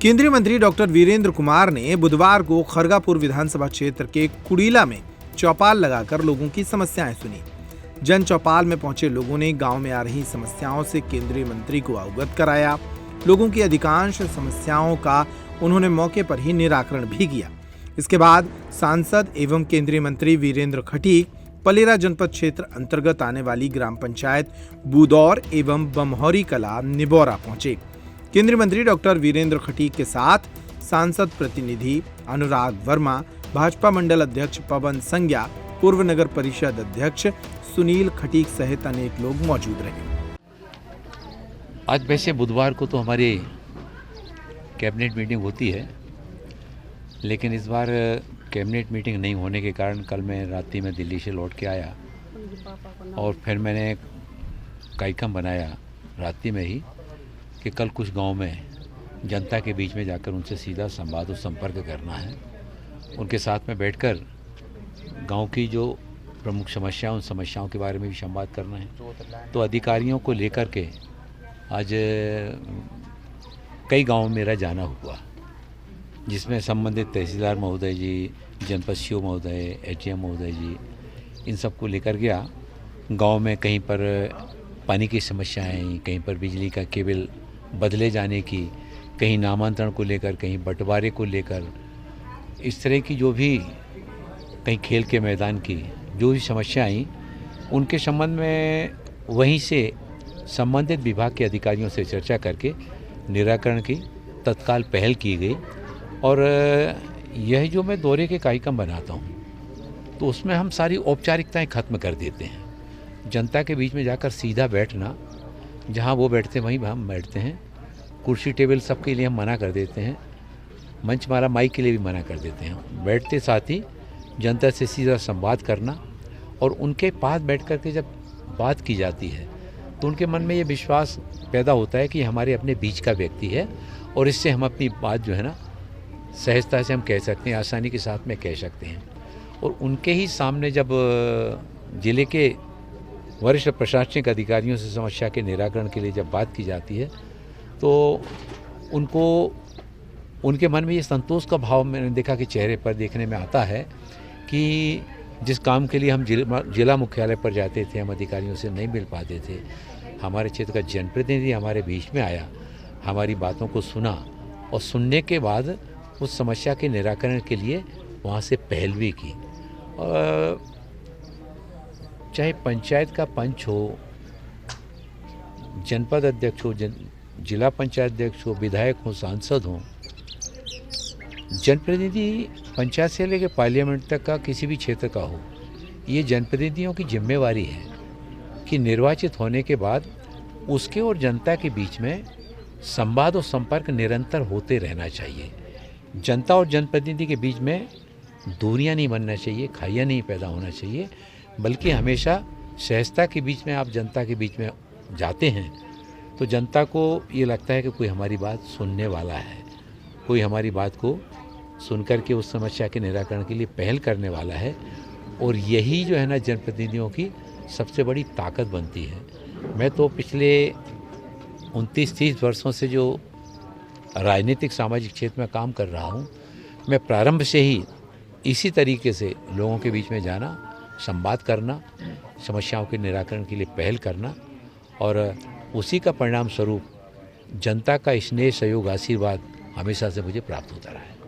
केंद्रीय मंत्री डॉक्टर वीरेंद्र कुमार ने बुधवार को खरगापुर विधानसभा क्षेत्र के कुड़ीला में चौपाल लगाकर लोगों की समस्याएं सुनी। जन चौपाल में पहुंचे लोगों ने गांव में आ रही समस्याओं से केंद्रीय मंत्री को अवगत कराया। लोगों की अधिकांश समस्याओं का उन्होंने मौके पर ही निराकरण भी किया। इसके बाद सांसद एवं केंद्रीय मंत्री वीरेंद्र खटीक पलेरा जनपद क्षेत्र अंतर्गत आने वाली ग्राम पंचायत बुदौर एवं बमहौरी कला निबौरा पहुंचे। केंद्रीय मंत्री डॉक्टर वीरेंद्र खटीक के साथ सांसद प्रतिनिधि अनुराग वर्मा, भाजपा मंडल अध्यक्ष पवन संज्ञा, पूर्व नगर परिषद अध्यक्ष सुनील खटीक सहित अनेक लोग मौजूद रहे। आज वैसे बुधवार को तो हमारी कैबिनेट मीटिंग होती है, लेकिन इस बार कैबिनेट मीटिंग नहीं होने के कारण कल मैं रात्रि में दिल्ली से लौट के आया और फिर मैंने कार्यक्रम बनाया रात्रि में ही कि कल कुछ गांव में जनता के बीच में जाकर उनसे सीधा संवाद और संपर्क करना है। उनके साथ में बैठकर गांव की जो प्रमुख समस्याएं उन समस्याओं के बारे में भी संवाद करना है। तो अधिकारियों को लेकर के आज कई गाँव में मेरा जाना हुआ, जिसमें संबंधित तहसीलदार महोदय जी, जनपद सीओ महोदय, एचएम महोदय जी, इन सबको लेकर गया। गांव में कहीं पर पानी की समस्याएं, कहीं पर बिजली का केबल बदले जाने की, कहीं नामांतरण को लेकर, कहीं बंटवारे को लेकर, इस तरह की जो भी कहीं खेल के मैदान की जो भी समस्या आई, उनके संबंध में वहीं से संबंधित विभाग के अधिकारियों से चर्चा करके निराकरण की तत्काल पहल की गई। और यह जो मैं दौरे के कार्यक्रम बनाता हूँ तो उसमें हम सारी औपचारिकताएं खत्म कर देते हैं। जनता के बीच में जाकर सीधा बैठना, जहाँ वो बैठते हैं वहीं हम बैठते हैं। कुर्सी टेबल सबके लिए हम मना कर देते हैं, मंच मारा माइक के लिए भी मना कर देते हैं। बैठते साथ ही जनता से सीधा संवाद करना और उनके पास बैठ कर के जब बात की जाती है तो उनके मन में ये विश्वास पैदा होता है कि हमारे अपने बीच का व्यक्ति है और इससे हम अपनी बात जो है ना सहजता से हम कह सकते हैं, आसानी के साथ में कह सकते हैं। और उनके ही सामने जब जिले के वरिष्ठ प्रशासनिक अधिकारियों से समस्या के निराकरण के लिए जब बात की जाती है तो उनको उनके मन में ये संतोष का भाव मैंने देखा कि चेहरे पर देखने में आता है कि जिस काम के लिए हम जिला मुख्यालय पर जाते थे, हम अधिकारियों से नहीं मिल पाते थे, हमारे क्षेत्र का जनप्रतिनिधि हमारे बीच में आया, हमारी बातों को सुना और सुनने के बाद उस समस्या के निराकरण के लिए वहाँ से पहल भी की। और चाहे पंचायत का पंच हो, जनपद अध्यक्ष हो, जिला पंचायत अध्यक्ष हो, विधायक हो, सांसद हो, जनप्रतिनिधि पंचायत से लेकर पार्लियामेंट तक का किसी भी क्षेत्र का हो, ये जनप्रतिनिधियों की जिम्मेवारी है कि निर्वाचित होने के बाद उसके और जनता के बीच में संवाद और संपर्क निरंतर होते रहना चाहिए। जनता और जनप्रतिनिधि के बीच में दूरियां नहीं बनना चाहिए, खाइयाँ नहीं पैदा होना चाहिए, बल्कि हमेशा सहजता के बीच में आप जनता के बीच में जाते हैं तो जनता को ये लगता है कि कोई हमारी बात सुनने वाला है, कोई हमारी बात को सुनकर के उस समस्या के निराकरण के लिए पहल करने वाला है। और यही जो है ना जनप्रतिनिधियों की सबसे बड़ी ताकत बनती है। मैं तो पिछले 29-30 वर्षों से जो राजनीतिक सामाजिक क्षेत्र में काम कर रहा हूँ, मैं प्रारंभ से ही इसी तरीके से लोगों के बीच में जाना, संवाद करना, समस्याओं के निराकरण के लिए पहल करना और उसी का परिणाम स्वरूप जनता का स्नेह, सहयोग, आशीर्वाद हमेशा से मुझे प्राप्त होता रहा है।